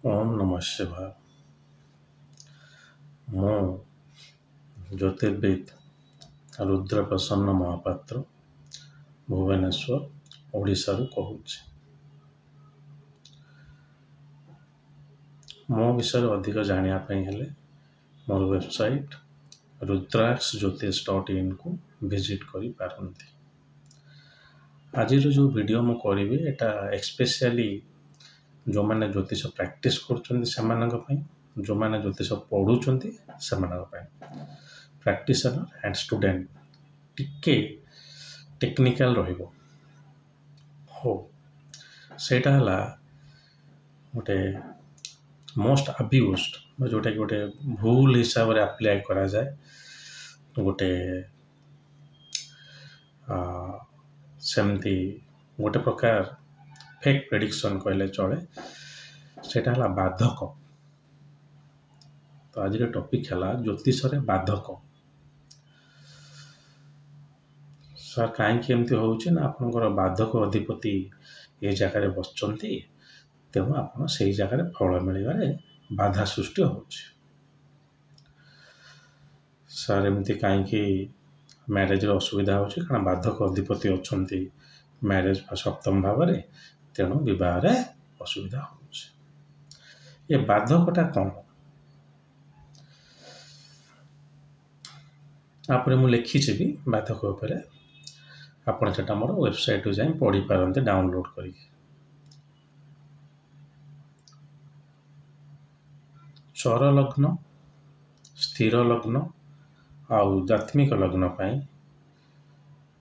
ओम नमः शिवाय। मो ज्योतिर्विद रुद्र प्रसन्न महापात्र भुवनेश्वर ओडिशा रु कहूछि। मो विषय अधिक जानिया पई हेले मोर वेबसाइट rudraxjyotish.in को विजिट करि पारंती। आज जो वीडियो मु करिवे एटा एक्सपेशली जो माने ज्योतिष प्रैक्टिस करछन्ती सेमानक पई, जो माने ज्योतिष पढुछन्ती सेमानक पई, प्रैक्टिशनर एंड स्टूडेंट टिके टेक्निकल रहिबो हो। सेटा हला गोटे मोस्ट अब्यूज्ड जोटा कि गोटे भूल हिसाब रे अप्लाई करा जाए, गोटे सेमती गोटे प्रकार फेक प्रेडिक्शन कहले चले, सेटा हला बाधक। तो आज टॉपिक हला ज्योतिष रे बाधक। सर कहीं एमती होउछि ना आपनकर बाधक अधिपति ये जगह रे बसचंती, तेणु आपन सेही जगह फल मिलबारे बाधा सृष्टि होउछि। सर एमती कहीं मैरेज रे असुविधा होउछि कारण बाधक अधिपति अछंती मैरेज सप्तम भाव रे, तेणु विवाह रे असुविधा होउछि। ये बाधकटा कौन आपरे मु लिखिछि भी बाधक उपरे, आपण सेटा मोर वेबसाइट रे जाई पढी पारंते डाउनलोड करी। चर लग्न, स्थिर लग्न आउ जात्मिक लग्न पाई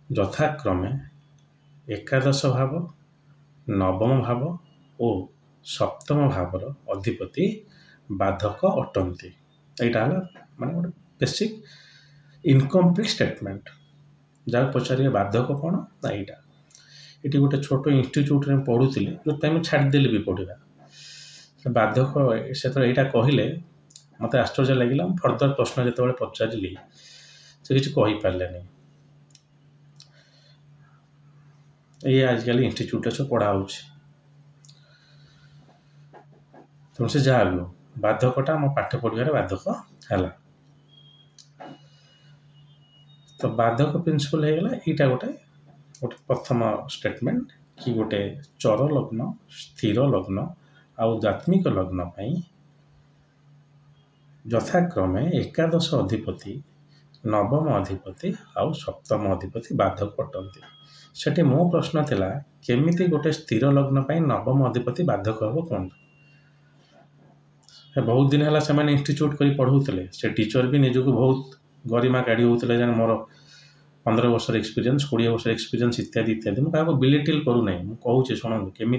यथाक्रमे एकादश भाव, नवम भाव और सप्तम भावर अधिपति बाधक अटंती। एटा हला माने गोटे बेसिक इनकम्प्लीट स्टेटमेंट। जहाँ पचारे बाधक कौन ना यहाँ ये गोटे छोट इंस्टीट्यूट रे पढ़ुली जो टाइम छाड़देली भी पढ़ा बाधक से यहाँ कहले मत आश्चर्य लगे। फर्दर प्रश्न जो पचारि से किसी कहींपारे ये आजिकल इंस्टीट्यूट सब पढ़ा हो। तेणु से जहाँ भी हो बाधकटा मो पाठ पढ़ार बाधक है। तो बाधक प्रिंसिपल होगा यहाँ गोटे गोटे प्रथम स्टेटमेंट कि गोटे चर लग्न, स्थिर लग्न आउ जात्मिक लग्न पाई यथाक्रमे एकादश अधिपति, नवम अधिपति आउ सप्तम अधिपति बाधक अटंती। सेठी मो प्रश्न थिला केमिति गोटे स्थिर लग्न पाई नवम अधिपति बाधक हबो कोन। बहुत दिन है से इंस्टीट्यूट कर पढ़ाऊले, से टीचर भी निजक बहुत गरिमा गाड़ी होते जान मोर 15 वर्ष एक्सपीरियंस, 20 वर्ष एक्सपीरियंस इत्यादि इत्यादि। मुझे क्या बिलिटिल करूना, मुझे शुणु केमी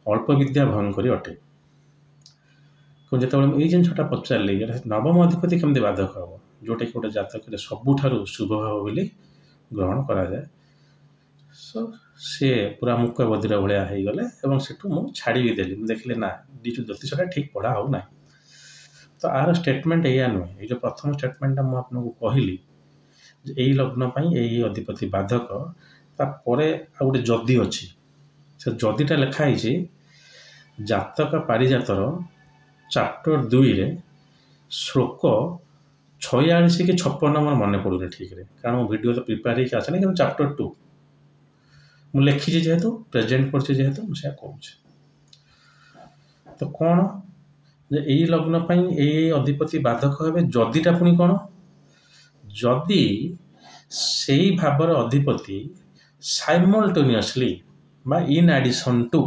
अल्प विद्या भयंकर अटे। जो ये जिनटा पचारे नवम अधिपति केमती बाधक हम, जोटा कि गोटे जातक सबुठ शुभ भाव बोली ग्रहण करा जाए। सो सी पूरा मुक्का बदिर भाया हो गले सेठू मुझे छाड़ी भी देली। देखिले ना ज्योतिषटा ठीक पढ़ा हो ना। तो आर स्टेटमेंट या नुहे, ये जो प्रथम स्टेटमेंटा मुझे आपको कहली यही लग्न यही अधिपति बाधक, तापरे आ गोटे जदि अच्छी से जदिटा लिखाई जातक पारिजातर चैप्टर 2 रे श्लोक 46 कि 56 मोर मन पड़ूनी ठीक रे, कारण मो वीडियो तो प्रिपेयर होकर आसे ना। चैप्टर 2 मु लिखी जेहेतु प्रेजेंट कर जेहेतु मुझे कहूँ। तो कौन यही लग्न यही अधिपति बाधक हे जदिटा पुणी कौन, जदि से भावर अधिपति साइमल्टेनियसली बा इन एडिशन टू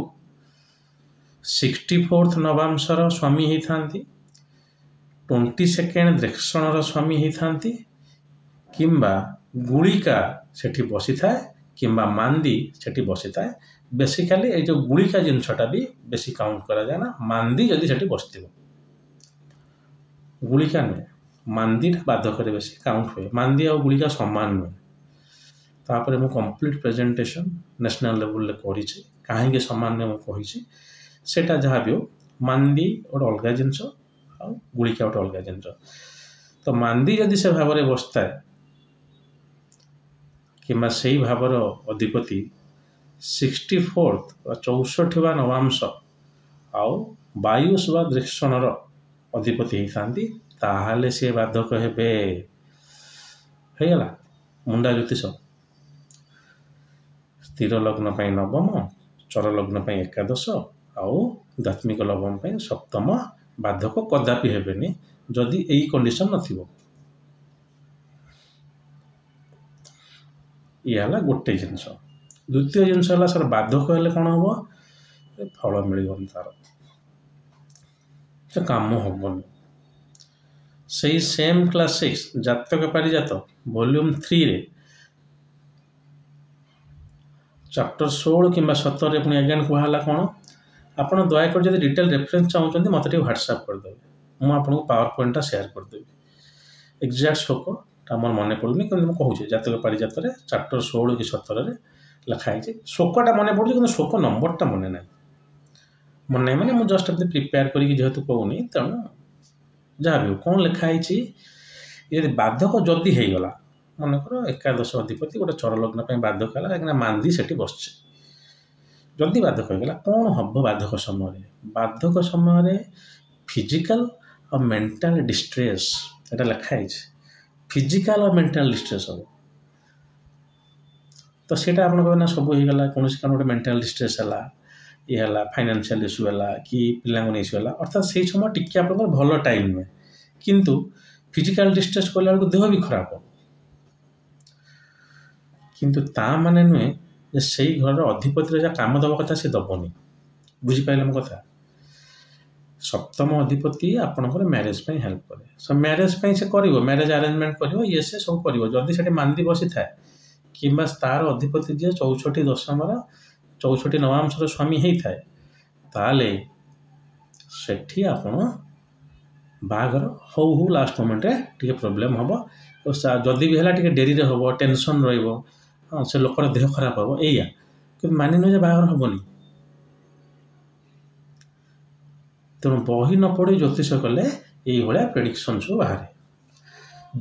64th नवांशर स्वामी होता, 22nd दक्षिणर स्वामी होता, किंबा गुलिका सेठी बसी था किंबा मांदी सेठी बसी था। बेसिकली ये जो गुलिका जिनसटा भी बेसी काउंट करा जाए ना, मांदी जदि सेठी बसती गुलिका नुहे, मांदी बाधक बेसी काउंट हुए। मांदी आ गुलिका समान नुहे। तापर मु कंप्लीट प्रेजेंटेशन नेशनल लेवल ले करी कहीं समान ने कही सेटा जहाँ भी हो। मांदी गोटे अलग जिनस आ गुलिका गोटे अलग जिनस। तो मांदी जदि से भाव में बसता है कि से भावर अधिपति 64th 64 नवांश आउ वायुस वा दृक्षणर अधिपति होती ताहले सी बाधक हेबे मुंडा ज्योतिष स्थिर लग्न पर नवम चर लग्न पर एकादश आउ दात्मिक लग्न पर सप्तम बाधक कदापि हेबेनी जदि यही कंडीशन नथिबो। ये गोटे जिनस। द्वितीय जिनस सर बाधक हेले कौन हम फल मिलबन तार काम हेनी से सेम क्लास 6 जातक पारिजात वॉल्यूम 3 रे चैप्टर 16 कि 17 पुणी अगेन कहला कौन आप दयाक जब डिटेल रेफरेन्स चाहते मत व्हाट्सएप करदे मुझे पावर पॉइंट शेयर करदेवी एक्जाक्ट श्लोक मोर मन पड़ूनी कि मुझे जातक पारिजात चैप्टर 16 कि 17 लिखाई श्लोकटा मन पड़ू कि श्लोक नंबरटा मन ना मन ना मैंने मुझे जस्ट एमती प्रिपेयर करके जेहेतु कहूनी तेणु जहाँ भी कौन लिखाई ये बाधक जदि होगला मनकर एकादश अधिपति गोटे चरलग्न बाधक है कहीं मांदी से बस जदि बाधक होगला कौन हम बाधक समय फिजिकल और मेंटल डिस्ट्रेस एटा लिखाई फिजिकल और मेंटल डिस्ट्रेस हम तो सीटा आप कहना सब होगा कौन गोटे मेंटल डिस्ट्रेस है ये फाइनेंशियल इश्यू है कि पिला इश्यू है अर्थात से समय टी आप भल टाइम नुहे किंतु फिजिकल डिस्ट्रेस कला देह भी खराब हो किंतु ता माने नुहे से घर अधिपति जहाँ काम दवा कथा से दबनी बुझीपारे मो कथा सप्तम अधिपति आपंकर मैरेज पे हेल्प करे सो मैरेज पे से कर मैरेज अरेंजमेंट कर ये से सब कर जदि से मांदी बसी था कि तार अधिपति जी 64 दशमर 64 नवांशर स्वामी होता है ताले सेठी आपण बाघर हौ हौ लास्ट मोमेंट रे टी प्रोब्लेम हम जदि भी है डेरी रे हम टेंशन रो से लोकर देह खराब हम या कि मानि न बाघर हेनी तेणु बही न पढ़ी ज्योतिष कले ये प्रेडिक्शन सब बाहर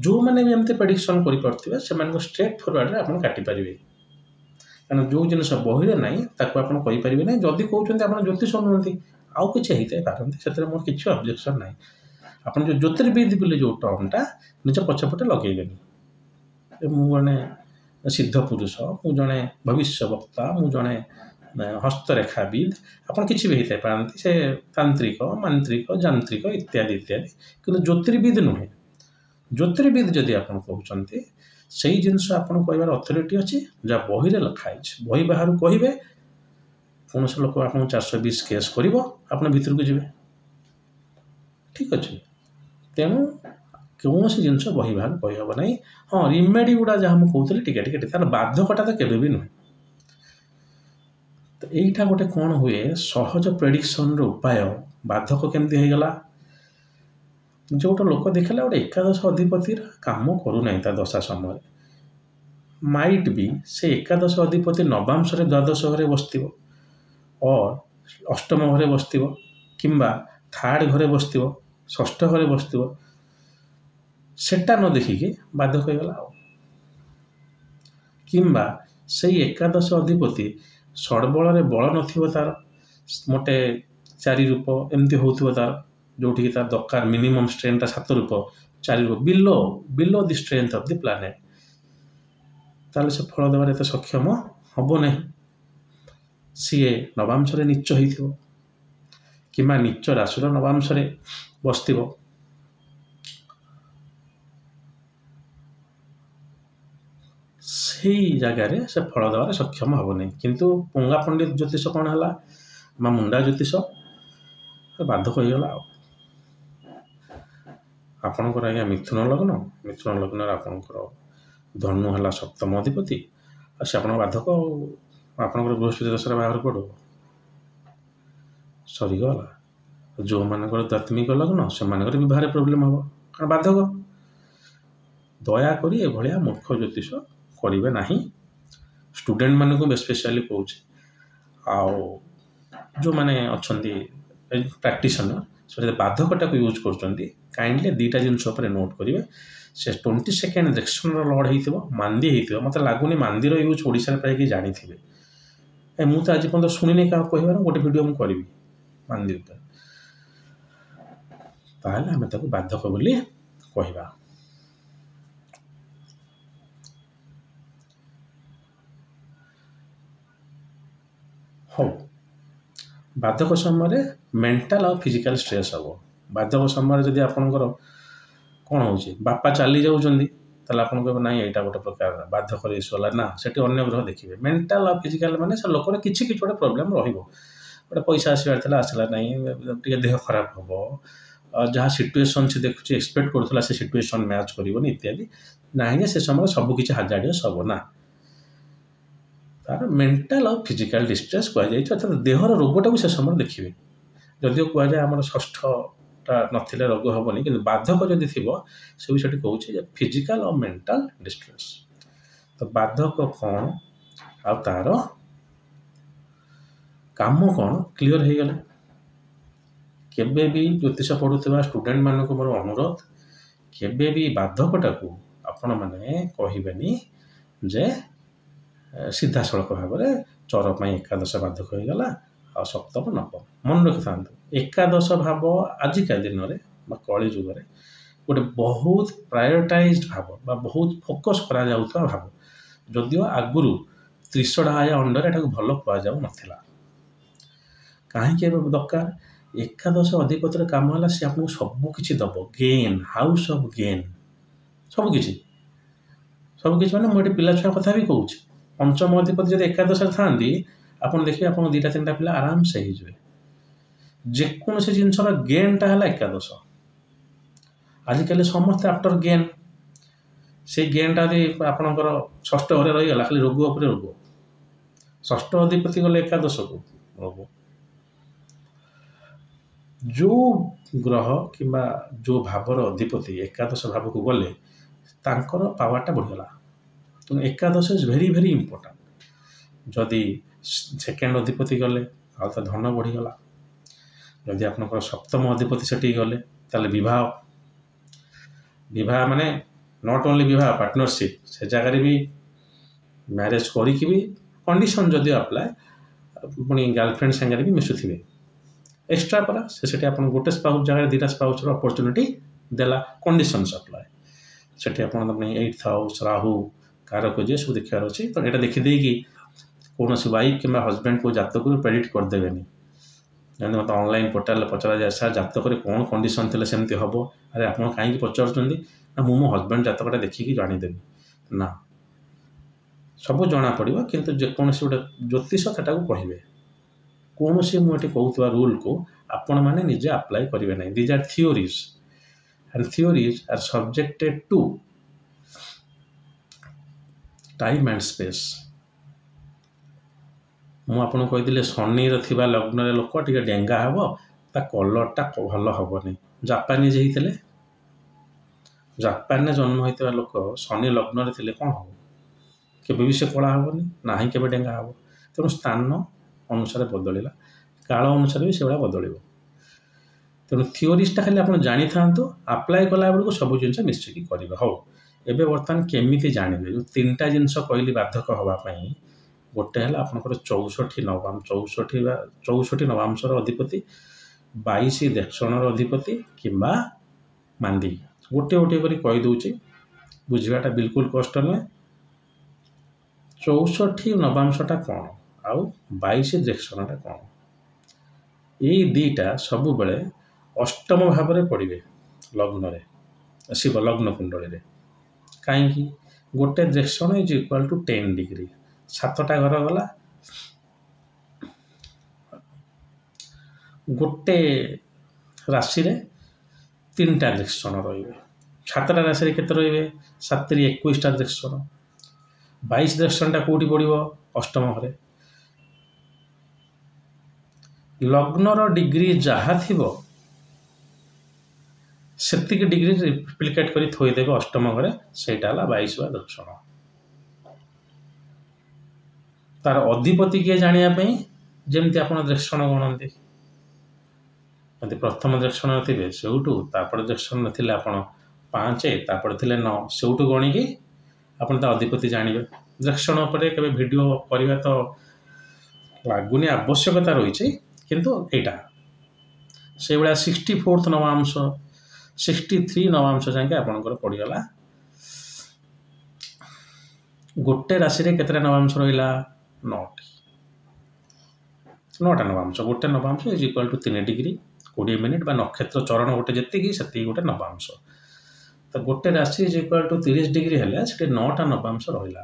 जो मैंने भी एमती प्रेडिक्शन कर स्ट्रेट फॉरवर्ड आप काटिपारे कारण जो जिनस बही ना ताको आप कहींपारे ना जदि कहते आप ज्योतिष नुहति आउ कि पारती से मोर किसी ऑब्जेक्शन ना आप जो ज्योतिर्विद बोले जो टर्मटा निज पछपटे लगेगेनि मुझे सिद्ध पुरुष मुझे भविष्य वक्ता मुझे हस्तरेखाविद आप किसी भी होता पारती से तांत्रिक मांत्रिक यांत्रिक इत्यादि इत्यादि कि ज्योतिर्विद नुहे ज्योतिर्विद जदि आप कहते से जिनस आप कह अथॉरिटी अच्छी जहाँ बही लिखाई बही बाहर कहे कौन से लोक आप 420 केस कर भीतर को जी ठीक अच्छे तेणु कौन सी जिनस बही बाहर कहीहब ना हाँ रिमेडी गुड़ा जहाँ मुझे कहती तार बाधकटा तो केवे भी नुहे तो यहीटा गोटे कौन हुए सहज प्रेडिक्शन उपाय बाधक केमती होगला जो गोटे लोक देखला गोटे एकादश अधिपति काम करूना दशा समय माइट भी से एकादश अधिपति नवांश द्वादश घरे बस और अष्टम घरे बस किंबा थार्ड घरे बस षष्ठ घरे बस सेटा न देखिकी बाधक होगला किंबा से एकादश अधिपति षडबल बल नार मोटे 4 रूप एमती हो तार जो तार दरकार मिनिमम स्ट्रेंथ 7 रूप 4 रूप below the strength of the planet ताले से फल देवार एत सक्षम हम ना सी नवांश नीच हो कि नीच राशि नवांश बस से जगार से फल देवार सक्षम हम नहीं किंतु पुंगा पंडित ज्योतिष कौन है मुंडा ज्योतिष बाधक होगला आपणकर आज्ञा मिथुन लग्न आपणकर धनु है सप्तम अधिपति से आप बाधक आपणकर बृहस्पति दशा बाहर पड़ो सरीगला जो मानकर दात्मिक लग्न से बाहर प्रोब्लेम हम कारण बाधक दयाकोरी एभलिया मूर्ख ज्योतिष करेंगे ना स्टूडेंट मान को स्पेशली कहूँ जो मैंने अच्छा प्रैक्टिशनर से बाधकटा को यूज कर काइंडली 2टा जिनस नोट करेंगे से 22nd दक्षिण लॉर्ड हो मांदी हो मत लगुनि मांदीर यूज ओडिशा प्राय कि जानी थे मुझे आज पर्यटन शुणी क्या कह गोटे वीडियो मुझे ମାନ୍ଦି ଉପରେ, ତାହେଲେ ଆମେ ତାକୁ ବାଧକ ବୋଲି କହିବା। ହଉ, ବାଧକ ସମୟରେ ମେଣ୍ଟାଲ ଆଉ ଫିଜିକାଲ ଷ୍ଟ୍ରେସ୍ ହେବ। ବାଧକ ସମୟରେ ଯଦି ଆପଣଙ୍କର କ'ଣ ହେଉଛି, ବାପା ଚାଲି ଯାଉଛନ୍ତି, ତାହେଲେ ଆପଣ କହିବେ ନାଇଁ ଏଇଟା ଗୋଟେ ପ୍ରକାର ବାଧକର ଇସ୍ୟୁ ହେଲା। ନା, ସେଠି ଅନ୍ୟ ଗ୍ରହ ଦେଖିବେ। ମେଣ୍ଟାଲ ଆଉ ଫିଜିକାଲ ମାନେ ସେ ଲୋକର କିଛି ଗୋଟେ ପ୍ରୋବ୍ଲେମ୍ ରହିବ। ଗୋଟେ ପଇସା ଆସିବାର ଥିଲା, ଆସିଲା ନାହିଁ, ଟିକେ ଦେହ ଖରାପ ହେବ, ଯାହା ସିଚୁଏସନ୍ ସେ ଦେଖୁଛି ଏକ୍ସପେକ୍ଟ କରୁଥିଲା ସେ ସିଚୁଏସନ୍ ମ୍ୟାଚ୍ କରିବନି ଇତ୍ୟାଦି। ନାହିଁ ଯେ ସେ ସମୟରେ ସବୁକିଛି ହାଜାର୍ଡିୟସ୍ ହେବ ନା, ତାର ମେଣ୍ଟାଲ ଆଉ ଫିଜିକାଲ ଡିଷ୍ଟ୍ରେସ୍ କୁହାଯାଇଛି। ଅର୍ଥାତ୍ ଦେହର ରୋଗଟାକୁ ସେ ସମୟରେ ଦେଖିବେ। ଯଦିଓ କୁହାଯାଏ ଆମର ଷଷ୍ଠଟା ନଥିଲେ ରୋଗ ହେବନି, କିନ୍ତୁ ବାଧକ ଯଦି ଥିବ ସେ ବି ସେଠି କହୁଛି ଯେ ଫିଜିକାଲ ଆଉ ମେଣ୍ଟାଲ ଡିଷ୍ଟ୍ରେସ୍। ତ ବାଧକ କ'ଣ ଆଉ ତାର କାମ କ'ଣ କ୍ଲିଅର ହେଇଗଲା। କେବେ ବି ଜ୍ୟୋତିଷ ପଢ଼ୁଥିବା ଷ୍ଟୁଡେଣ୍ଟମାନଙ୍କୁ ମୋର ଅନୁରୋଧ, କେବେ ବି ବାଧକଟାକୁ ଆପଣମାନେ କହିବେନି ଯେ ସିଧାସଳଖ ଭାବରେ ଚର ପାଇଁ ଏକାଦଶ ବାଧକ ହୋଇଗଲା ଆଉ ସପ୍ତମ ନବମ। ମନେ ରଖିଥାନ୍ତୁ, ଏକାଦଶ ଭାବ ଆଜିକା ଦିନରେ ବା କଳି ଯୁଗରେ ଗୋଟେ ବହୁତ ପ୍ରାୟୋରିଟାଇଜ୍ଡ ଭାବ ବା ବହୁତ ଫୋକସ୍ କରାଯାଉଥିବା ଭାବ। ଯଦିଓ ଆଗରୁ ତ୍ରିଶଡ଼ା ଅଣ୍ଡରେ ଏଟାକୁ ଭଲ କୁହାଯାଉନଥିଲା। କାହିଁକି ଏବେ ଦରକାର? ଏକାଦଶ ଅଧିପତିର କାମ ହେଲା ସେ ଆପଣଙ୍କୁ ସବୁକିଛି ଦେବ। ଗେନ୍, ହାଉସ୍ ଅଫ୍ ଗେନ୍, ସବୁକିଛି ମାନେ ମୁଁ ଏଠି ପିଲା ଛୁଆ କଥା ବି କହୁଛି। ପଞ୍ଚମ ଅଧିପତି ଯଦି ଏକାଦଶରେ ଥାଆନ୍ତି, ଆପଣ ଦେଖିବେ ଆପଣଙ୍କ 2-3ଟା ପିଲା ଆରାମସେ ହେଇଯିବେ। ଯେକୌଣସି ଜିନିଷର ଗେନ୍ଟା ହେଲା ଏକାଦଶ। ଆଜିକାଲି ସମସ୍ତେ ଆଫ୍ଟର ଗେନ୍। ସେଇ ଗେନ୍ଟା ଯଦି ଆପଣଙ୍କର ଷଷ୍ଠ ଘରେ ରହିଗଲା, ଖାଲି ରୋଗ ଉପରେ ରୋଗ। ଷଷ୍ଠ ଅଧିପତି ଗଲେ ଏକାଦଶକୁ ରୋଗ। ଯେଉଁ ଗ୍ରହ କିମ୍ବା ଯେଉଁ ଭାବର ଅଧିପତି ଏକାଦଶ ଭାବକୁ ଗଲେ ତାଙ୍କର ପାୱାରଟା ବଢ଼ିଗଲା। ତେଣୁ ଏକାଦଶ ଇଜ୍ ଭେରି ଭେରି ଇମ୍ପୋର୍ଟାଣ୍ଟ। ଯଦି ସେକେଣ୍ଡ ଅଧିପତି ଗଲେ ଆଉ ତା ଧନ ବଢ଼ିଗଲା। ଯଦି ଆପଣଙ୍କର ସପ୍ତମ ଅଧିପତି ସେଠିକି ଗଲେ ତାହେଲେ ବିବାହ ମାନେ ନଟ୍ ଓନ୍ଲି ବିବାହ, ପାର୍ଟନରସିପ୍। ସେ ଜାଗାରେ ବି ମ୍ୟାରେଜ୍ କରିକି ବି କଣ୍ଡିସନ୍ ଯଦି ଆପ୍ଲାଏ, ପୁଣି ଗାର୍ଲଫ୍ରେଣ୍ଡ ସାଙ୍ଗରେ ବି ମିଶୁଥିବେ। ଏକ୍ସଟ୍ରା ପରା, ସେ ସେଠି ଆପଣ ଗୋଟେ ସ୍ପାଉସ୍ ଜାଗାରେ 2ଟା ସ୍ପାଉସ୍ର ଅପରଚ୍ୟୁନିଟି ଦେଲା। Conditions apply. ସେଠି ଆପଣ 8th ହାଉସ୍ ରାହୁ କାରକ ଯିଏ ସବୁ ଦେଖିବାର ଅଛି। ତ ଏଇଟା ଦେଖିଦେଇକି କୌଣସି ୱାଇଫ୍ କିମ୍ବା ହଜବେଣ୍ଡକୁ ଜାତକରୁ ପ୍ରେଡିକ୍ଟ କରିଦେବେନି। ଯେମିତି ମୋତେ ଅନଲାଇନ୍ ପୋର୍ଟାଲରେ ପଚରାଯାଏ, ସାର୍ ଜାତକରେ କ'ଣ କଣ୍ଡିସନ୍ ଥିଲେ ସେମିତି ହେବ। ଆରେ ଆପଣ କାହିଁକି ପଚାରୁଛନ୍ତି? ନା, ମୁଁ ମୋ ହଜବେଣ୍ଡ ଜାତକଟା ଦେଖିକି ଜାଣିଦେବି। ନା, ସବୁ ଜଣାପଡ଼ିବ, କିନ୍ତୁ ଯେକୌଣସି ଗୋଟେ ଜ୍ୟୋତିଷ ସେଟାକୁ କହିବେ। କୌଣସି ମୁଁ ଏଠି କହୁଥିବା ରୁଲ୍କୁ ଆପଣମାନେ ନିଜେ ଆପ୍ଲାଏ କରିବେ ନାହିଁ। These are theories and theories are subjected to time and space. ମୁଁ ଆପଣଙ୍କୁ କହିଥିଲି ଶନିର ଥିବା ଲଗ୍ନରେ ଲୋକ ଟିକେ ଡେଙ୍ଗା ହେବ, ତା କଲର୍ଟା ଭଲ ହେବନି। ଜାପାନିଜ୍ ହେଇଥିଲେ, ଜାପାନରେ ଜନ୍ମ ହୋଇଥିବା ଲୋକ ଶନି ଲଗ୍ନରେ ଥିଲେ କ'ଣ ହେବ? କେବେ ବି ସେ କଳା ହେବନି, ନାହିଁ କେବେ ଡେଙ୍ଗା ହେବ। ତେଣୁ ସ୍ଥାନ ଅନୁସାରେ ବଦଳିଲା, କାଳ ଅନୁସାରେ ବି ସେଭଳିଆ ବଦଳିବ। ତେଣୁ ଥିଓରିଜଟା ଖାଲି ଆପଣ ଜାଣିଥାନ୍ତୁ, ଆପ୍ଲାଏ କଲାବେଳକୁ ସବୁ ଜିନିଷ ମିଶିକି କରିବେ। ହଉ, ଏବେ ବର୍ତ୍ତମାନ କେମିତି ଜାଣିବେ? ଯେଉଁ 3ଟା ଜିନିଷ କହିଲି ବାଧକ ହେବା ପାଇଁ, ଗୋଟେ ହେଲା ଆପଣଙ୍କର 64 ନବାଂଶର ଅଧିପତି, 22 ଦେକ୍ଷଣର ଅଧିପତି କିମ୍ବା ମାନ୍ଦି। ଗୋଟିଏ କରି କହିଦେଉଛି, ବୁଝିବାଟା ବିଲକୁଲ କଷ୍ଟ ନୁହେଁ। 64 ନବାଂଶଟା କ'ଣ ଆଉ 22 ଦେକ୍ଷଣଟା କ'ଣ? ଏଇ 2ଟା ସବୁବେଳେ ଅଷ୍ଟମ ଭାବରେ ପଡ଼ିବେ ଲଗ୍ନରେ, ଲଗ୍ନ କୁଣ୍ଡଳୀରେ। କାହିଁକି? ଗୋଟେ ଦେକ୍ଷଣ ଇଜ୍ ଇକ୍ୱାଲ୍ ଟୁ 10 ଡିଗ୍ରୀ। 7ଟା ଘର ଗଲା, ଗୋଟେ ରାଶିରେ 3ଟା ଦେକ୍ଷଣ ରହିବେ। 7ଟା ରାଶିରେ କେତେ ରହିବେ? 7 × 21ଟା ଦେକ୍ଷଣ। 22 ଦେକ୍ଷଣଟା କେଉଁଠି ପଡ଼ିବ? ଅଷ୍ଟମ ଘରେ। ଲଗ୍ନର ଡିଗ୍ରୀ ଯାହା ଥିବ ସେତିକି ଡିଗ୍ରୀ ରିପ୍ଲିକେଟ୍ କରି ଥୋଇଦେବେ ଅଷ୍ଟମ ଘରେ, ସେଇଟା ହେଲା 22ବା ଦେକ୍ଷଣ। ତାର ଅଧିପତି କିଏ ଜାଣିବା ପାଇଁ ଯେମିତି ଆପଣ ଦେକ୍ଷଣ ଗଣନ୍ତି। ଯଦି ପ୍ରଥମ ଦେକ୍ଷଣ ଥିବେ ସେଇଠୁ, ତାପରେ ଦେକ୍ଷଣ ଥିଲେ ଆପଣ 5, ତାପରେ ଥିଲେ 9, ସେଇଠୁ ଗଣିକି ଆପଣ ତା ଅଧିପତି ଜାଣିବେ। ଦେକ୍ଷଣ ଉପରେ କେବେ ଭିଡ଼ିଓ କରିବା ତ ଲାଗୁନି ଆବଶ୍ୟକତା ରହିଛି, କିନ୍ତୁ ଏଇଟା से भाया 64th नवांश 63 नवांश जाके आपंकर पड़गला गोटे राशि रे केतटा नवांश रहा 9टा नवांश गोटे नवांश is equal to 3 degree 20 minute बा नक्षत्र चरण गोटे जी से गोटे नवांश तो गोटे राशि इज इक्वल टू 30 डिग्री है 9टा नवांश रहा।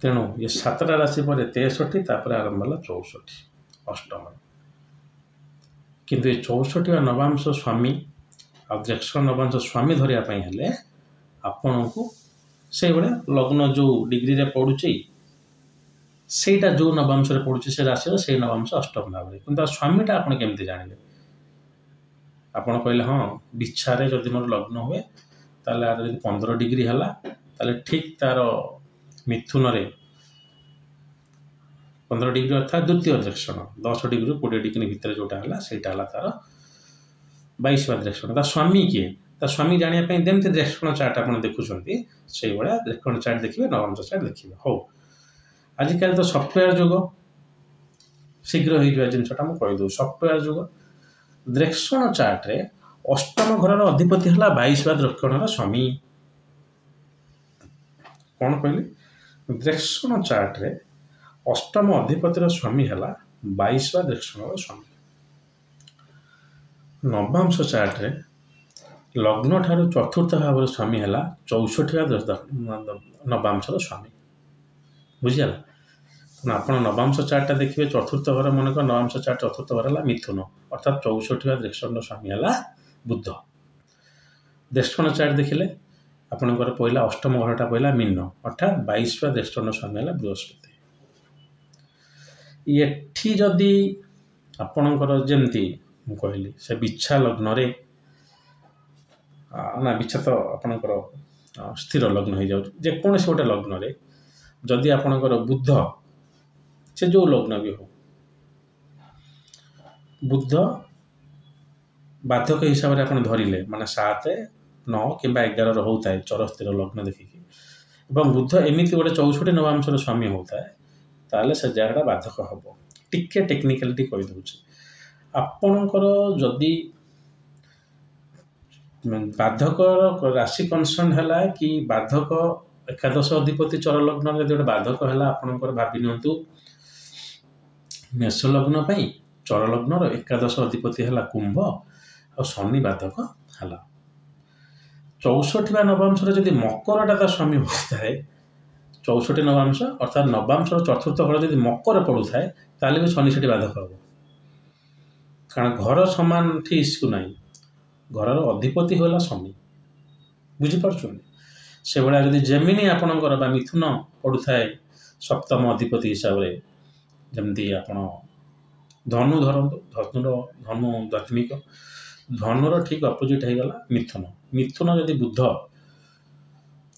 तेणु ये 7टा राशि पर 63 तापर आरंभ है 64 अष्टम किंतु ये 64 नवांश स्वामी आक्षण नवांश स्वामी धरियापाई हेले आपण को से भाया लग्न जो डिग्री रे पड़ुची सेटा जो नवांश रे पड़ुची से राशि से नवांश अष्टम भाव में किंतु स्वामीटा आपण केमती जानिबे आपण कहले हाँ बिछारे जदि मोर लग्न हुए ताले आर जदि 15 डिग्री हला ताले ठीक तार मिथुन रे 15 डिग्री अर्थात द्वितीय दक्षिण 10 डिग्री 20 डिग्री भितर जोटा है सेटा है तार 22 दक्षिण ता स्वामी किए ता स्वामी जानापी जमी दक्षिण चार्ट आप देखुं से भाया दक्षिण चार्ट देखिए नवंश चार्ट देखिए हो आजिकल तो सफ्टवेयर जुग शीघ्र हो जिनसा मुझे कहीदे सफ्टवेयर जुग दक्षिण चार्ट रे अष्टम घर अधिपति है 22 दक्षिण स्वामी कौन कहली दक्षिण चार्ट रे अष्टम अधिपतिर स्वामी है 22 दक्षिण स्वामी नवांश चार्ट रे लग्न ठारू चतुर्थ भाव स्वामी है 64 नवांश स्वामी बुझीगला तेना आप नवांश चार्टा देखिए चतुर्थ घर मनक नवांश चार्ट चतुर्थ घर है मिथुन अर्थात 64 दक्षिण स्वामी है बुध दक्षिण चार्ट देखिले आपणकर पहला अष्टम घरटा पहला मीन अर्थात 22 दक्षिण स्वामी है बृहस्पति ये जदि आपणकर जमती कहली से बिछा लग्न रे ना बिछा तो आपणकर स्थिर लग्न हो जाए जेकोसी गोटे लग्न रे जदि आपणकर बुध से जो लग्न भी हो बुध बाधक हिसाब से आप धरिले माने 7 9 कि 11 होता है चर स्थिर लग्न देखिकी एवं बुध एमती गोटे 64 नवांश स्वामी होता है ताले से जगह बाधक हम टिके टेक्निकालिटी कहीदे आपणकर जदि बाधक राशि कनसर्न है कि बाधक एकादश अधिपति चर लग्न जो गोटे बाधक है आपणकर भावी नियंतु मेष लग्न चर लग्न एकादश अधिपति है कुंभ और शनि बाधक है 64 नवांश जदि मकरटा स्वामी होता है 64 नवांश अर्थात नवांश चतुर्थ घर जब मकर पड़ू थाए ताले भी शनि से बाधक हम कारण घर सामान ठीक ना घर अधिपति होला शनि बुझीपार से भाया जब जेमिनी आपणकर मिथुन पड़ू थाए सप्तम अधिपति हिसाब से जमती आप धनु धरतु धनु दात्मिक धनुर ठीक अपोजिट होगला मिथुन मिथुन जदि बुध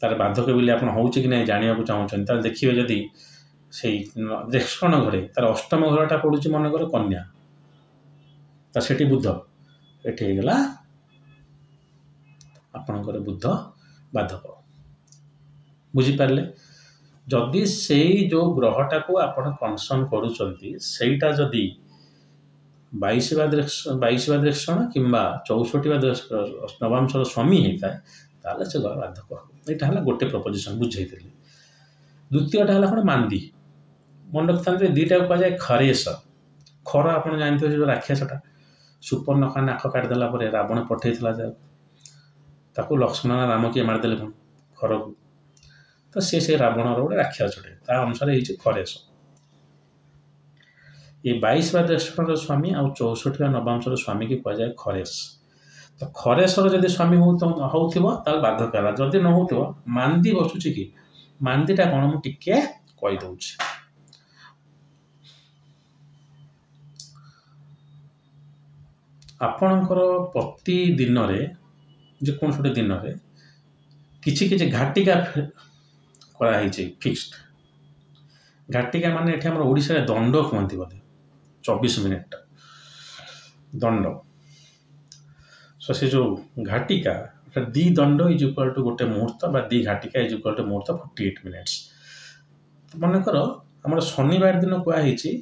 तार बाधक बोली आप कि नहीं जानवा चाहते देखिए जदि से दक्षिण घरे तार अष्टम घरटा पड़ू मनकर कन्या से बुध ये होगला आपणकर बुध बाधक बुझीपारे जदि से जो ग्रहटा को आप कनसर्न करूटा जदि 22 दक्षिण कि 64 नवांश स्वामी होता है ताले से घर बाधक हम यहाँ है गोटे प्रपोजिशन बुझे द्वितीयटा है कौन मांदी मन रखता दुईटा कहुए खरेश खर आप जानते जो राक्षसटा सुपर्णखा नाक काटिदेला रावण पठेला ताकू लक्ष्मण राम किए मारिदे खर को तो से रावण गोटे राक्षसटे ता अनुसार हो खरेश ये 22 दक्षिण स्वामी आ 64 नवांश स्वामी की कहुए खरेश तो खरेशर जब स्वामी हो बाधक है जदि न हो मांदी बसुची कि मांदीटा कौन मुझे कहीदे आपणकर प्रतिदिन जेकोसी गोटे दिन में किसी घाटिका कराई फिक्स्ड घाटिका माने ये आम ओडिशा दंड कहते बोधे 24 मिनिट दंड सो से जो घाटिका ଦି दंड इज इक्वल टू गोटे मुहूर्त बा दी घाटिका इज इक्वल टू मुहूर्त 48 मिनिट्स। मनकर आम शनिवार दिन कहुई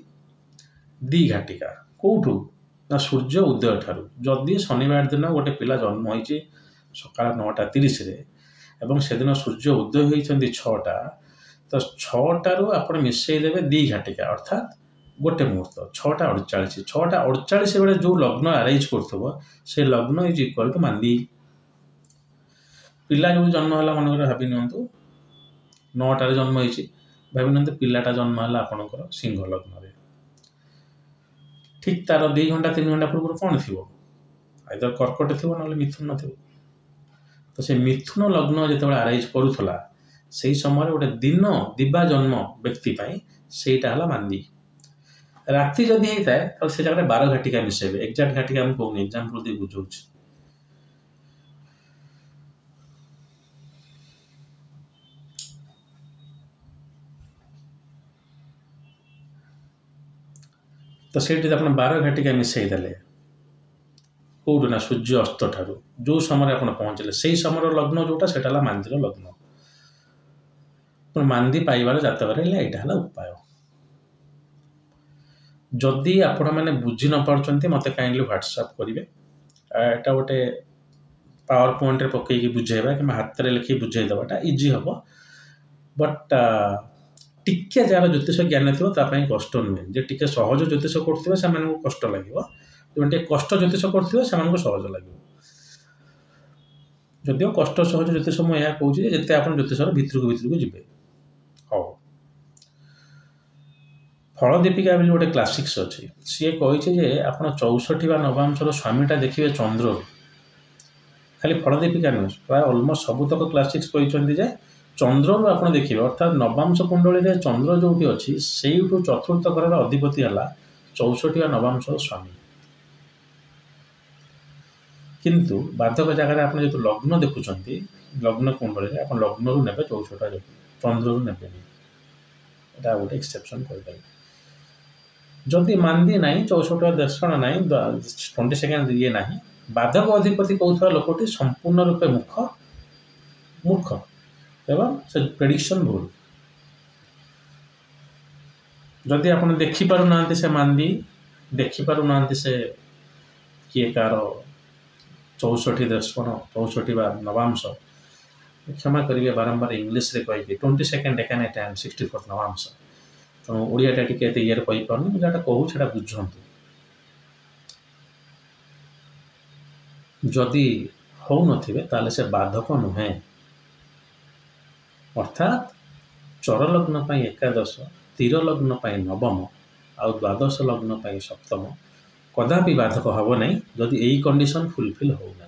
दी घाटिका कौटू ना सूर्य उदय ठारू। जदि शनिवार दिन गोटे पिला जन्म होती सकाल 9:30 एवं से दिन सूर्य उदय होती 6टा तो 6टारू आप मिसईदेवे दी घाटिका अर्थात गोटे मुहूर्त 6:48 6:48 बेले जो लग्न आरेज कर से लग्न इज इक्वल टू मांदी। पिला जो जन्म है मनकर भावी नियंतु 9टार जन्म होती भावी नियंतु पिलाटा जन्म है आपंकर सिंह लग्न ठीक तार 2 घंटा 3 घंटा पूर्व कौन थी आइदर कर्कट थी ना मिथुन थी। तो से मिथुन लग्न जो आरेज करूला से समय गोटे दिन दिवा जन्म व्यक्ति सेटा है मांदी। राति जदि होता है तो से जगह 12 घाटिका मिसेबे एक्जाक्ट घाटिका हम कहूनी एग्जांपल दे बुझाऊँ। तो से 12 घाटिका मिसईदेले कौटू ना सूर्य अस्त ठारू जो समय आप पहुँचले से समय लग्न जोटा से मांदीर लग्न मांदी पाइबार जातक यहाँ उपाय। जदि आपण मैंने बुझी न पार्टी मत काइंडली व्हाट्सएप करेंगे एटा गोटे पावर पॉइंट रे पकईकी बुझेबा कि हाथ में लिखी बुझेदेवाटा इजी हम बट टिके जार ज्योतिष ज्ञान थी कष्ट नुहे जे टिके सहज ज्योतिष करते से कष्ट लगे जो कष्ट ज्योतिष करते सहज लगे। जदिव कष्ट सहज ज्योतिष मुझे कहूँ जिते आप ज्योतिषर भितर को जी। हाँ फल दीपिका भी गोटे क्लासिक्स अच्छी सी कही आप 64 नवांशर स्वामीटा देखिए चंद्र खाली फल दीपिका नुह प्राय अलमोस्ट सबुतक क्लासिक्स कहते चंद्र आप देखिए अर्थात नवांश कुंडली में चंद्र जो अच्छी से चतुर्थ घर अधिपति है 64 नवांशर स्वामी किंतु बाधक जगह आप जो लग्न देखुं लग्न कुंडली में आप लग्न रू ने 64 चंद्र रू ने गोटे एक्सेप्शन कर जदि मांदी ना 64 दर्शन ना 22 ये ना बाधक अधिपति कहता लोकटी संपूर्ण रूपे मूर्ख एवं से प्रेडिक्शन भूल। जदि आप देखिपार ना से मांदी देखिपार ना से किए कार 64 दर्शन 64 नवांश क्षमा करेंगे बारंबार इंग्लीश रे कही 22 डेकानाइट एंड 64 नवांश तेणु ओडियाटा टी ये कहीपार जहाँ कहूँ से बुझंतु। जदि हो न से बाधक नुहे अर्थात चर लग्न पर एकादश तीर लग्न पर नवम आउ द्वादश लग्न पर सप्तम कदापि बाधक हम ना जदि यही कंडीशन फुलफिल होना।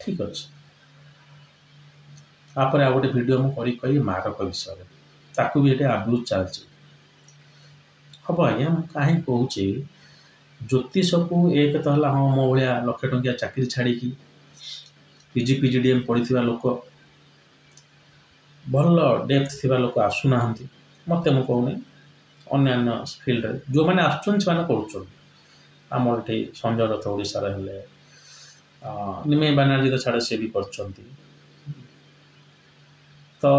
ठीक अच्छे आप गोटे वीडियो मुझे करी मारक विषय ताकू भी ये आबू चलती हम आज्ञा कहीं कहूँ ज्योतिष को एक तो है हाँ मो भाया लक्ष टंकिया चाकरी छाड़ी पीजी पीजीडीएम पढ़ी लोक भल डेप्थ थी लोक आसुना मत मुझे कहूनी अन्य फिल्ड जो मैंने आमर ये संजय रथ ओडार हेले निमे बानार्जी तो छाड़ सी भी कर तो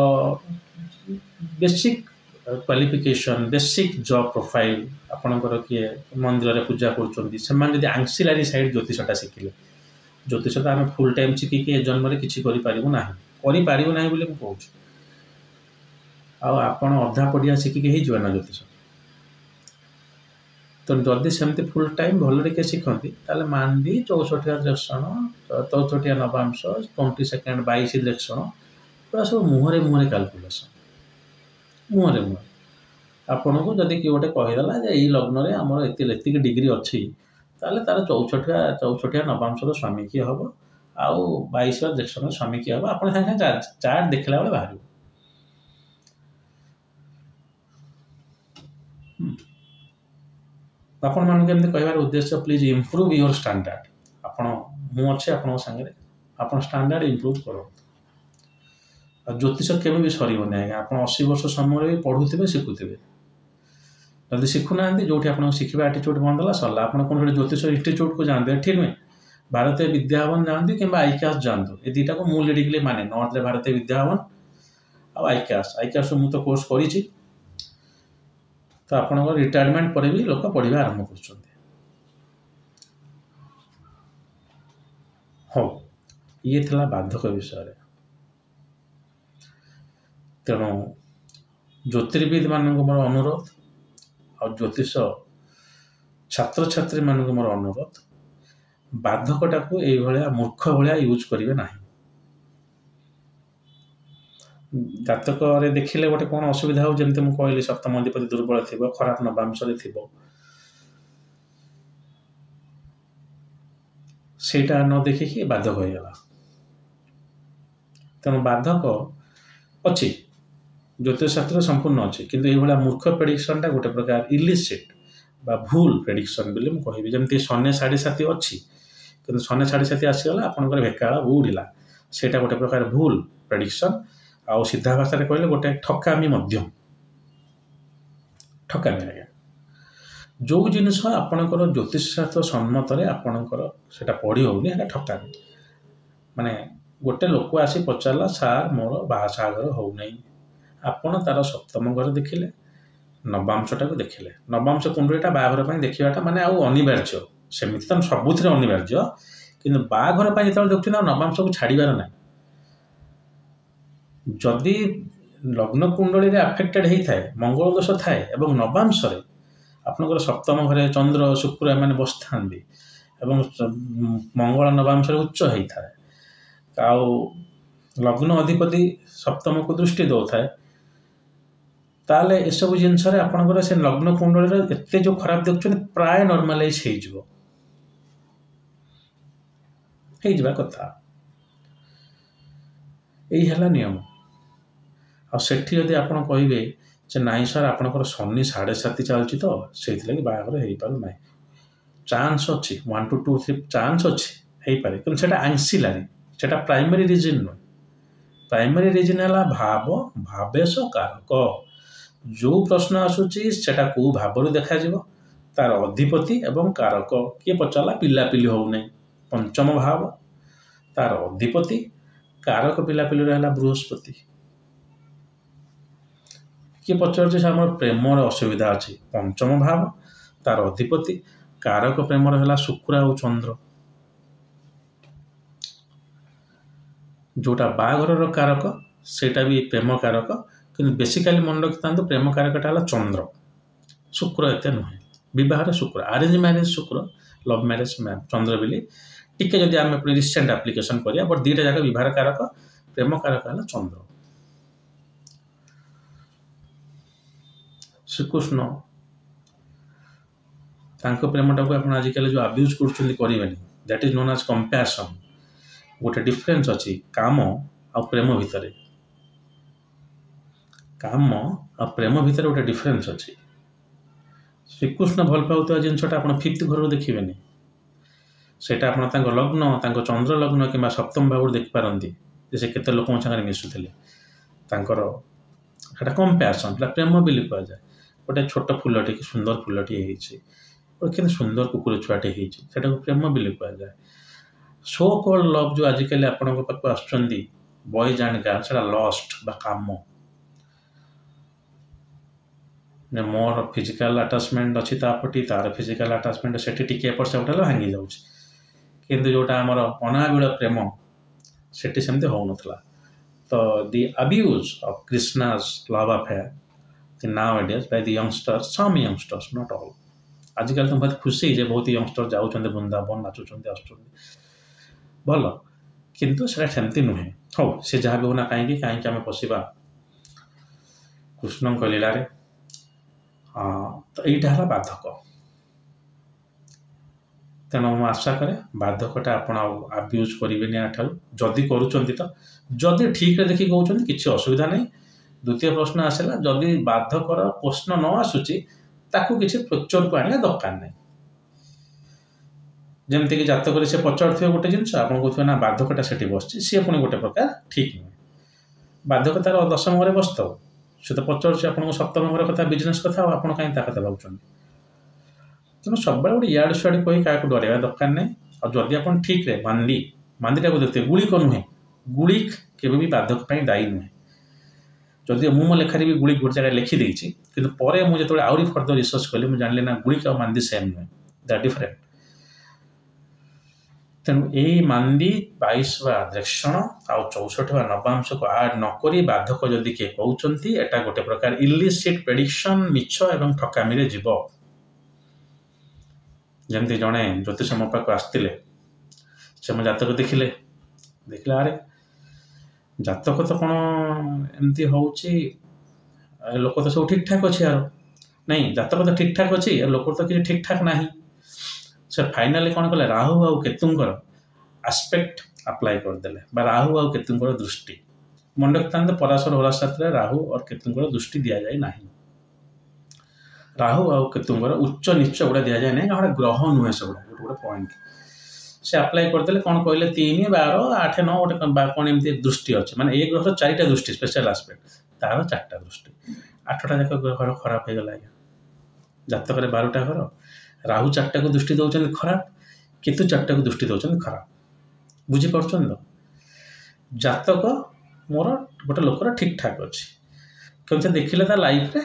basic qualification basic job profile आपणकर किए मंदिर में पूजा कर आंसिलारी साइड ज्योतिषटा शिखिले ज्योतिष तो आम फुल टाइम शिखिकी जन्म में किसी करना कहूँ आपण अधा पढ़िया शिखिकी होना ज्योतिष तो जदि सेमती फुल टाइम भल किए शिखती मांदी 64 दर्शन 64 नवांश 22 दर्शन पूरा सब मुहरे मुहरे कैलकुलेसन मुहरे मुहरे आपन को जदि किए गोटे कहीदेला ये लग्न में आमर एति डिग्री अच्छी तार 64 नवांशर स्वामी किए हम आउ 22 दर्शन स्वामी किए हम आप चार्ट देखला बेले बाहर आपण मान कहबार उद्देश्य प्लीज इम्प्रूव योर स्टैंडर्ड आपण मुझे आपण सागे आप स्टैंडर्ड इम्प्रूव कर ज्योतिष केवे भी सरना आज्ञा आप 80 वर्ष समय भी पढ़ुवे शिखुवे जब शिखुना जो आप शिखा एटीट्यूड बंद है सरला आप कौन ज्योतिष इंस्टीट्यूट को जाते ठीक नुहे ଭାରତୀୟ ବିଦ୍ୟାଭବନ ଯାଆନ୍ତୁ କିମ୍ବା ଆଇକ୍ୟାସ୍ ଯାଆନ୍ତୁ, ଏ ଦୁଇଟାକୁ ମୁଁ ଲିଡ଼ିଗଲି ମାନେ ନର୍ଥରେ ଭାରତୀୟ ବିଦ୍ୟାଭବନ ଆଉ ଆଇକ୍ୟାସ୍ ମୁଁ ତ କୋର୍ସ କରିଛି। ତ ଆପଣଙ୍କର ରିଟାୟାରମେଣ୍ଟ ପରେ ବି ଲୋକ ପଢ଼ିବା ଆରମ୍ଭ କରୁଛନ୍ତି। ହଉ, ଇଏ ଥିଲା ବାଧକ ବିଷୟରେ। ତେଣୁ ଜ୍ୟୋତିର୍ବିଦ ମାନଙ୍କୁ ମୋର ଅନୁରୋଧ ଆଉ ଜ୍ୟୋତିଷ ଛାତ୍ରଛାତ୍ରୀମାନଙ୍କୁ ମୋର ଅନୁରୋଧ, ବାଧକଟାକୁ ଏଇଭଳିଆ ମୂର୍ଖ ଭଳିଆ ୟୁଜ୍ କରିବେ ନାହିଁ। ଜାତକରେ ଦେଖିଲେ ଗୋଟେ କ'ଣ ଅସୁବିଧା ହଉ, ଯେମିତି ମୁଁ କହିଲି ସପ୍ତମ ଅଧିପତି ଦୁର୍ବଳ ଥିବ, ଖରାପ ନବାଂଶରେ ଥିବ, ସେଇଟା ନ ଦେଖିକି ବାଧକ ହେଇଗଲା। ତେଣୁ ବାଧକ ଅଛି, ଜ୍ୟୋତିଷଶାସ୍ତ୍ର ସମ୍ପୂର୍ଣ୍ଣ ଅଛି, କିନ୍ତୁ ଏଇଭଳିଆ ମୂର୍ଖ ପ୍ରେଡିକ୍ସନଟା ଗୋଟେ ପ୍ରକାର ଇଲିସିଟ୍ ବା ଭୁଲ ପ୍ରେଡିକ୍ସନ ବୋଲି ମୁଁ କହିବି। ଯେମିତି ଶନି ସାଢ଼େ ସାତି ଅଛି, କିନ୍ତୁ ଶନି ସାଢ଼େ ସାତି ଆସିଗଲା ଆପଣଙ୍କର ଭେକାଳ ଉଡ଼ିଲା, ସେଇଟା ଗୋଟେ ପ୍ରକାର ଭୁଲ ପ୍ରେଡିକ୍ସନ। ଆଉ ସିଧା ଭାଷାରେ କହିଲେ ଗୋଟେ ଠକାମି ମଧ୍ୟ। ଠକାମି ଆଜ୍ଞା, ଯେଉଁ ଜିନିଷ ଆପଣଙ୍କର ଜ୍ୟୋତିଷଶାସ୍ତ୍ର ସମ୍ମତରେ ଆପଣଙ୍କର ସେଇଟା ପଢ଼ି ହେଉନି, ସେଇଟା ଠକାମି। ମାନେ ଗୋଟେ ଲୋକ ଆସି ପଚାରିଲା, ସାର୍ ମୋର ବାହାସାଗର ହେଉନାହିଁ, ଆପଣ ତାର ସପ୍ତମ ଘର ଦେଖିଲେ, ନବାଂଶଟାକୁ ଦେଖିଲେ, ନବାଂଶ କୁଣ୍ଡଳୀଟା ବାହାଘର ପାଇଁ ଦେଖିବାଟା ମାନେ ଆଉ ଅନିବାର୍ଯ୍ୟ। ସେମିତି ତ ସବୁଥିରେ ଅନିବାର୍ଯ୍ୟ, କିନ୍ତୁ ବାହାଘର ପାଇଁ ଯେତେବେଳେ ଦେଖୁଛନ୍ତି ଆଉ ନବାଂଶକୁ ଛାଡ଼ିବାର ନାହିଁ। ଯଦି ଲଗ୍ନ କୁଣ୍ଡଳୀରେ ଆଫେକ୍ଟେଡ୍ ହେଇଥାଏ, ମଙ୍ଗଳ ଦୋଷ ଥାଏ ଏବଂ ନବାଂଶରେ ଆପଣଙ୍କର ସପ୍ତମ ଘରେ ଚନ୍ଦ୍ର ଶୁକ୍ର ଏମାନେ ବସିଥାନ୍ତି ଏବଂ ମଙ୍ଗଳ ନବାଂଶରେ ଉଚ୍ଚ ହେଇଥାଏ, ଆଉ ଲଗ୍ନ ଅଧିପତି ସପ୍ତମକୁ ଦୃଷ୍ଟି ଦେଉଥାଏ, ତାହେଲେ ଏସବୁ ଜିନିଷରେ ଆପଣଙ୍କର ସେ ଲଗ୍ନ କୁଣ୍ଡଳୀର ଏତେ ଯେଉଁ ଖରାପ ଦେଖୁଛନ୍ତି ପ୍ରାୟ ନର୍ମାଲାଇଜ୍ ହେଇଯିବା କଥା। ଏଇ ହେଲା ନିୟମ। ଆଉ ସେଠି ଯଦି ଆପଣ କହିବେ ଯେ ନାଇଁ ସାର୍ ଆପଣଙ୍କର ଶନି ସାଢ଼େ ସାତି ଚାଲୁଛି ତ ସେଇଥିଲାଗି ବାହାଘର ହେଇପାରୁନାହିଁ, ଚାନ୍ସ ଅଛି, 1 to 2 3 ଚାନ୍ସ ଅଛି, ହେଇପାରେ, କିନ୍ତୁ ସେଇଟା ଆନ୍ସିଲାରୀ, ସେଇଟା ପ୍ରାଇମେରୀ ରିଜନ୍ ନୁହେଁ। ପ୍ରାଇମେରୀ ରିଜନ୍ ହେଲା ଭାବ ଭାବେଶ କାରକ। ଯେଉଁ ପ୍ରଶ୍ନ ଆସୁଛି ସେଟା କେଉଁ ଭାବରୁ ଦେଖାଯିବ, ତାର ଅଧିପତି ଏବଂ କାରକ। କିଏ ପଚାରିଲା ପିଲାପିଲି ହେଉନାହିଁ, ପଞ୍ଚମ ଭାବ, ତାର ଅଧିପତି, କାରକ ପିଲାପିଲିର ହେଲା ବୃହସ୍ପତି। କିଏ ପଚାରୁଛି ସେ ଆମର ପ୍ରେମର ଅସୁବିଧା ଅଛି, ପଞ୍ଚମ ଭାବ, ତାର ଅଧିପତି, କାରକ ପ୍ରେମର ହେଲା ଶୁକ୍ର ଆଉ ଚନ୍ଦ୍ର। ଯେଉଁଟା ବାହାଘରର କାରକ ସେଇଟା ବି ପ୍ରେମ କାରକ, କିନ୍ତୁ ବେସିକାଲି ମନେ ରଖିଥାନ୍ତୁ ପ୍ରେମ କାରକଟା ହେଲା ଚନ୍ଦ୍ର, ଶୁକ୍ର ଏତେ ନୁହେଁ। ବିବାହରେ ଶୁକ୍ର, ଆରେଞ୍ଜ ମ୍ୟାରେଜ ଶୁକ୍ର, ଲଭ୍ ମ୍ୟାରେଜ ଚନ୍ଦ୍ର ବୋଲି ଟିକେ ଯଦି ଆମେ ରିସେଣ୍ଟ ଆପ୍ଲିକେସନ୍ କରିବା, ବଟ୍ ଦୁଇଟା ଯାକ ବିବାହ କାରକ, ପ୍ରେମ କାରକ ହେଲା ଚନ୍ଦ୍ର। ଶ୍ରୀକୃଷ୍ଣ ତାଙ୍କ ପ୍ରେମଟାକୁ ଆପଣ ଆଜିକାଲି ଯେଉଁ ଆବ୍ୟୁଜ୍ କରୁଛନ୍ତି କରିବେନି, ଦ୍ୟାଟ୍ ଇଜ୍ ନୋନ୍ ଆଜ୍ କମ୍ପ୍ୟାସନ୍। ଗୋଟେ ଡିଫରେନ୍ସ ଅଛି କାମ ଆଉ ପ୍ରେମ ଭିତରେ, କାମ ଆଉ ପ୍ରେମ ଭିତରେ ଗୋଟେ ଡିଫରେନ୍ସ ଅଛି। ଶ୍ରୀକୃଷ୍ଣ ଭଲ ପାଉଥିବା ଜିନିଷଟା ଆପଣ 5th ଘରରୁ ଦେଖିବେନି, ସେଇଟା ଆପଣ ତାଙ୍କ ଲଗ୍ନ, ତାଙ୍କ ଚନ୍ଦ୍ର ଲଗ୍ନ କିମ୍ବା ସପ୍ତମ ଭାବରୁ ଦେଖିପାରନ୍ତି ଯେ ସେ କେତେ ଲୋକଙ୍କ ସାଙ୍ଗରେ ମିଶୁଥିଲେ। ତାଙ୍କର ସେଇଟା କମ୍ପ୍ୟାସନ୍, ସେଇଟା ପ୍ରେମ ବୋଲି କୁହାଯାଏ। ଗୋଟେ ଛୋଟ ଫୁଲଟି, ସୁନ୍ଦର ଫୁଲଟିଏ ହେଇଛି, କେତେ ସୁନ୍ଦର କୁକୁର ଛୁଆଟେ ହେଇଛି, ସେଟାକୁ ପ୍ରେମ ବୋଲି କୁହାଯାଏ। ସୋ କଲ୍ଡ ଲଭ୍ ଯେଉଁ ଆଜିକାଲି ଆପଣଙ୍କ ପାଖକୁ ଆସୁଛନ୍ତି ବଏଜ୍ ଆଣ୍ଡ ଗାର୍ଲ, ସେଇଟା ଲଷ୍ଟ ବା କାମ। ମୋର ଫିଜିକାଲ ଆଟାଚମେଣ୍ଟ ଅଛି ତା ପ୍ରତି, ତାର ଫିଜିକାଲ ଆଟାଚମେଣ୍ଟ ସେଠି ଟିକେ ଏପଟ ସେପଟ ହେଲେ ଭାଙ୍ଗି ଯାଉଛି, କିନ୍ତୁ ଯେଉଁଟା ଆମର ଅନାବିଳ ପ୍ରେମ ସେଠି ସେମିତି ହେଉନଥିଲା। ତ the abuse of Krishna's love affair nowadays by the youngsters, some youngsters, not all. ଆଜିକାଲି ତ ବହୁତ ଖୁସି ଯେ ବହୁତ ୟଙ୍ଗଷ୍ଟର ଯାଉଛନ୍ତି ବୃନ୍ଦାବନ, ନାଚୁଛନ୍ତି, ଆସୁଛନ୍ତି, ଭଲ, କିନ୍ତୁ ସେଟା ସେମିତି ନୁହେଁ। ହଉ, ସେ ଯାହା ବି ହେଉନା କାହିଁକି ଆମେ ପଶିବା କୃଷ୍ଣଙ୍କ ଲୀଳାରେ। ତ ଏଇଟା ହେଲା ବାଧକ। ତେଣୁ ମୁଁ ଆଶା କରେ ବାଧକଟା ଆପଣ ଆଉ ଆବ୍ୟୁଜ୍ କରିବେନି ଏଠାରୁ। ଯଦି କରୁଛନ୍ତି ତ, ଯଦି ଠିକ୍ରେ ଦେଖି କହୁଛନ୍ତି କିଛି ଅସୁବିଧା ନାହିଁ। ଦ୍ୱିତୀୟ ପ୍ରଶ୍ନ ଆସିଲା, ଯଦି ବାଧକର ପ୍ରଶ୍ନ ନ ଆସୁଛି ତାକୁ କିଛି ପ୍ରଚୁରକୁ ଆଣିବା ଦରକାର ନାହିଁ। ଯେମିତିକି ଜାତକରେ ସେ ପଚାରୁଥିବେ ଗୋଟେ ଜିନିଷ, ଆପଣ କହୁଥିବେ ନା ବାଧକଟା ସେଠି ବସିଛି, ସିଏ ପୁଣି ଗୋଟେ ପ୍ରକାର ଠିକ୍ ନୁହେଁ। ବାଧକ ତାର 10ମ ଘରେ ବସିଥାଉ, ସେ ତ ପଚାରୁଛି ଆପଣଙ୍କ ସପ୍ତମ ଘର କଥା, ବିଜନେସ୍ କଥା, ଆଉ ଆପଣ କାହିଁକି ତା କଥା ଭାବୁଛନ୍ତି? ତେଣୁ ସବୁବେଳେ ଗୋଟେ ଇଆଡ଼ୁ ସିଆଡ଼ୁ କହି କାହାକୁ ଡରାଇବା ଦରକାର ନାହିଁ। और जदि आप ठीक रे मांदीटा को देखते गुलिक नुहे गुलिक केवे भी बाधक दायी नुहे जदि मो लेखार भी गुलिक गोटे जगह लिखिदे कि मुझे आहरी फर्दर रिसर्च कली मुझे जानी ना गुलिक और मांदी सेम नुहे द डिफरेंट तेणु यही मांदी 22 आद्रेक्षण आ 64 नवांश को आड नक बाधक जदि किए कहते एटा गोटे प्रकार इलिसिट प्रेडिक्शन मिछ एवं ठकामी रे जीव जमती जड़े ज्योतिष मो पाक आसते से मो जातक देखिले अरे जातक तो कौन एमती हूँ लोक तो सब ठीक ठाक अच्छे यार नहीं जातक तो ठीक ठाक अच्छी लोक तो किसी ठीक ठाक ना से फाइनाली कौन कले राहु आउ केतुंकर आस्पेक्ट अप्लाई करदेले राहु आउ केतुंकर दृष्टि मन रखता पराशर होराशास्त्र राहु और केतुंकर दृष्टि दि जाए ना राहु आउ केतुंकर उच्च नीच गुड़ा दि जाए ना गोटे ग्रह नुहे से गोटे गोटे पॉइंट से अप्लाई करदेले कौन कहले 3 12 8 9 गोटे कौन एमती दृष्टि अच्छे माने एक ग्रह 4टा दृष्टि स्पेशल आस्पेक्ट तार 4टा दृष्टि 8टा जाक घर खराब हो गला जातक 12टा घर राहु 4टा को दृष्टि दौरान खराब केतु 4टा को दृष्टि दौरान खराब बुझीपार तो जातक मोर गोटे लोकर ठीक ठाक अच्छी क्योंकि देखिले ता लाइफ रे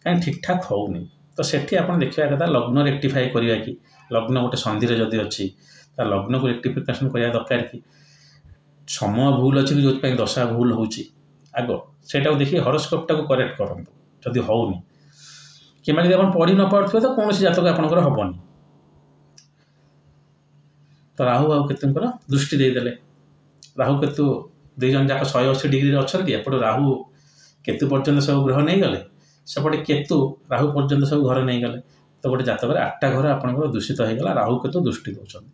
कहीं ठीक ठाक होनी तो सेठी आप देखा कथा लग्न रेक्टिफाई करिया कि लग्न गोटे संधि रे जदि अच्छी ता लग्न को रेक्टिफिकेशन करिया दरकार कि समय भूल अच्छी कि जो दशा भूल होची आगो सेटा देखिए हॉरोस्कोप को करेक्ट करंतु जदि होनी कि जब आप पढ़ी न पारे तो कौन जातक आपंकर हेनी तो राहु आउ केतुंकर दृष्टि देदेले राहु केतु दुई जन जाक 180 डिग्री अच्छा एपटे राहु केतु पर्यंत सब ग्रह नहीं गले सेपटे केतु राहु पर्यंत सब घर नहीं गले तो गोटे जातक 8टा घर आपंकर दूषित हो गला राहु केतु दृष्टि दौरान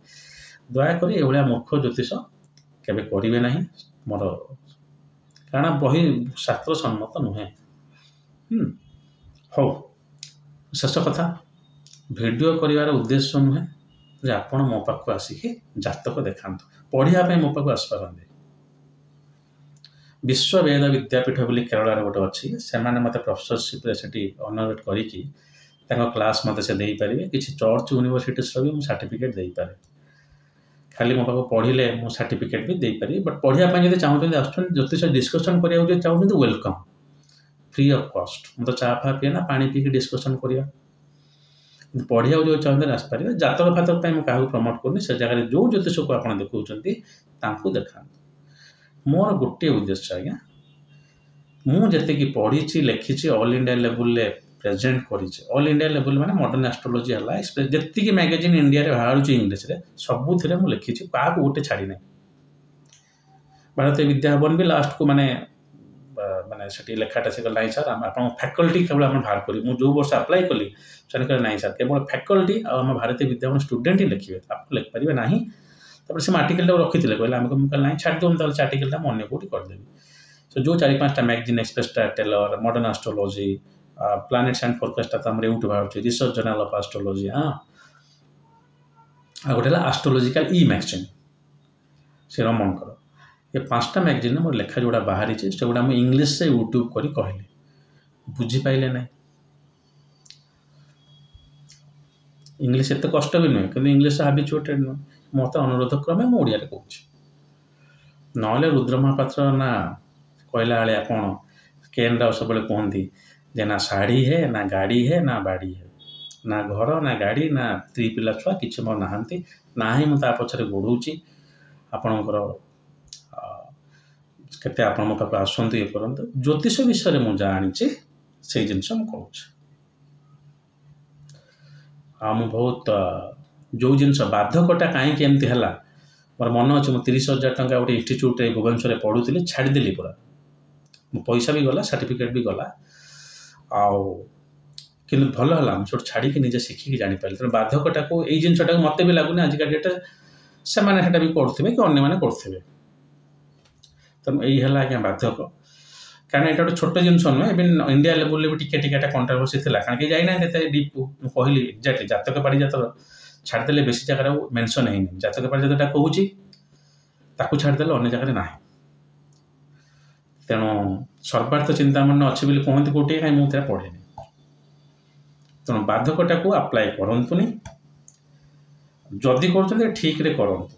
दयाकोरी एभलिया मूर्ख ज्योतिष केबे करिवे नहीं मोर कारण बही शास्त्र सम्मत नुहे हो शेष कथा वीडियो करिवार उद्देश्य नुहे जे आपण मो पाक आसिक जातक देखांतु पढ़िया मो पाक आसपारते विश्व वेद विद्यापीठ बोली केरल गोटे अच्छी से मत प्रोफेसरशिप से ऑनरेट करिकी क्लास मत से दे पारे किसी चर्च यूनिवर्सिटीज भी मुझे सर्टिफिकेट दे पारे खाली मो पाक पढ़िले मो सर्टिफिकेट भी दे पारे बट पढ़ाई जब चाहते आस ज्योतिष डिस्कसन करा चाहते वेलकम फ्री ऑफ कॉस्ट मैं तो चा फा पीए ना पानी पीकी डिस्कसन करिया पढ़िया जो चाहते आसपारे जातक फातक मैं क्या प्रमोट करनी से जगह जो ज्योतिष को आप देखा देखा मोर गोटे उद्देश्य आज्ञा मुझे पढ़ी लिखी ऑल इंडिया लेवल प्रेजेंट करी ऑल इंडिया लेवल माने मॉडर्न एस्ट्रोलॉजी है जी मैगजीन इंडिया रे बाहर इंग्लिश रे सबुथ लिखी क्या गोटे छाड़ी ना भारतीय विद्या भवन भी लास्ट को माने माने से लेखाटा से ना सर आप फैकल्टी केवल आम बाहर करी मुझे जो वर्ष अप्लाई कली से ना सर केवल फैकल्टी आम भारतीय विद्या भवन स्टूडेंट ही लिखे आप लिखिपारे ना से आर्टिकल रखी थे कहले ना छाड़ दूँ से आर्टिकल मैं कौटी करदेवी सो जो 4-5टा magazine express teller modern astrology planets and forecast तो यूट्यूब बाहर रिसर्च जर्नल ऑफ एस्ट्रोलॉजी हाँ गोटे एस्ट्रोलॉजिकल ई मैगजीन से रमणकर ये 5टा मैगजीन मोर लेखा जोड़ा बाहरी से गुड़ा मुझे इंग्लीश से यूट्यूब करी कहली बुझीपारे ना इंग्लीश एत कष्ट भी नुहे कि इंग्लीश हाबिचुएटेड नुहे मत अनुरोध क्रमे मैं ओडिया कहूँ ना रुद्र महापात्र ना कहला भाया कौन केन राव सब कहती जे ना शाढ़ी है ना गाड़ी है ना बाड़ी है ना घर ना गाड़ी ना 3 पिला छुआ कि मोर नहांती ना ही मुझे पछरे गोड़ौची आपणकर केते आपण मो पाक आसंतु ये करंतु ज्योतिष विषय में जानी से जिनस कहूँ आ बहुत जो जिनस बाधकटा कहीं एमती है मोर मन अच्छे मुझे 30,000 टंका गोटे इंस्टीट्यूट भुवनेश्वर पढ़ुली छाड़देली पूरा मो पैसा भी गला सर्टिफिकेट भी गला कि भल है मुझे छाड़ी निजे शिखिकी जापारे तेनाली बाधकटा को यही जिनटा को मत भी लगुनि आजिका डेट से भी करुवे कि अन्य करुवे तेणु यही है आज्ञा बाधक कारण यहाँ गोटे छोट जिन नुहे इवन इंडिया लेवल भी टिके कंट्रोवर्सी थी कारण कि जाइना डीप कहली एक्जाक्टली जातक पारिजात छाड़देले बेसी जगह मेनसन है जातक पारिजातटा कहूँ छाड़देले अन्य जगह ना तेणु सर्वार्थ चिंतामन अच्छे बोली कहते गोटे कहीं मुझे पढ़ेनि तेणु बाधकटा को अप्लाई करतुनि जदि कर ठीक रे करंतु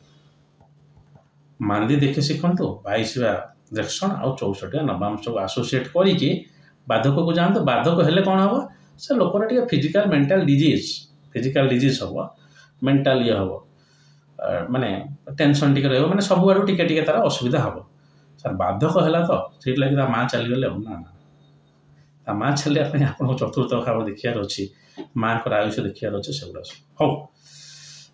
मांदी देखि शिखंतु 22 डायरेक्शन आउ 64 नवांश को एसोसिएट करिकी बाधक को जानतु बाधक हेले कौन हम से लोकर टे फिजिकल डिजीज हम मेंटल ये हम माने टेंशन टिके रहिबो माने सब आडू टिके टिके तार असुविधा हम सर बाधक है तो से लगे माँ चलीगले ना ना माँ चलिया आप चतुर्थ भाव देखार अच्छी माँ को आयुष देखार अच्छे से गुड़ा सब हौ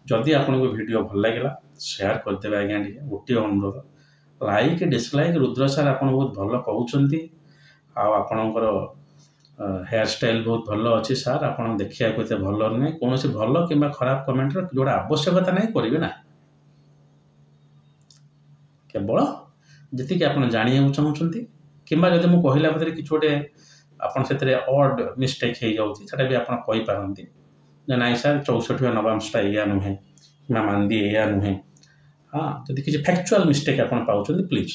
जदि आपको वीडियो भल लगे शेयर करदे आज्ञा गोटे अनुरोध लाइक डिसलाइक रुद्र सार आप बहुत भल कहते आपणकर हेयर स्टाइल बहुत भल अच्छी सार आप देखा भल ना कौन भल कि खराब कमेंट जोड़ा आवश्यकता नहीं करेंगे ना केवल जी आप जानू चाहते कि जब मुझे कहला भितर कि गोटे आपड़ अड मिस्टेक हो जाऊँगी भी आपपारती ना सर 64 नवांशटा या नुहे कि मांदी या नुहे हाँ जब किसी फैक्चुअल मिस्टेक आप प्लीज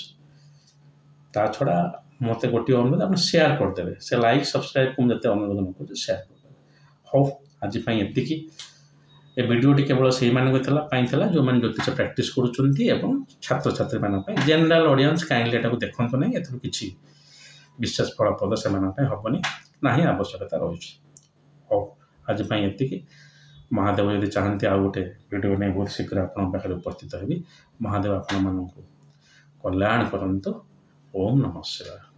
ता छड़ा मत गोटे अनुरोध आप शेयर करदे से लाइक सब्सक्राइब को मुझे अनुरोध न कर शेयर करदे हौ आज ये भिडियोटी केवल से जो मैंने ज्योतिष प्रैक्टिस करुँच छात्र छात्री मानी जेनराल ऑडियंस काइंडली एटा देखते ना ए किसी विशेष फलप्रद से हेनी ना ही आवश्यकता रही हौ आज ये महादेव यदि चाहते आउ गोटे वीडियो नहीं बहुत शीघ्र आपे उपस्थित होगी महादेव आपण मानक कल्याण करंतु ओम नमः शिवाय।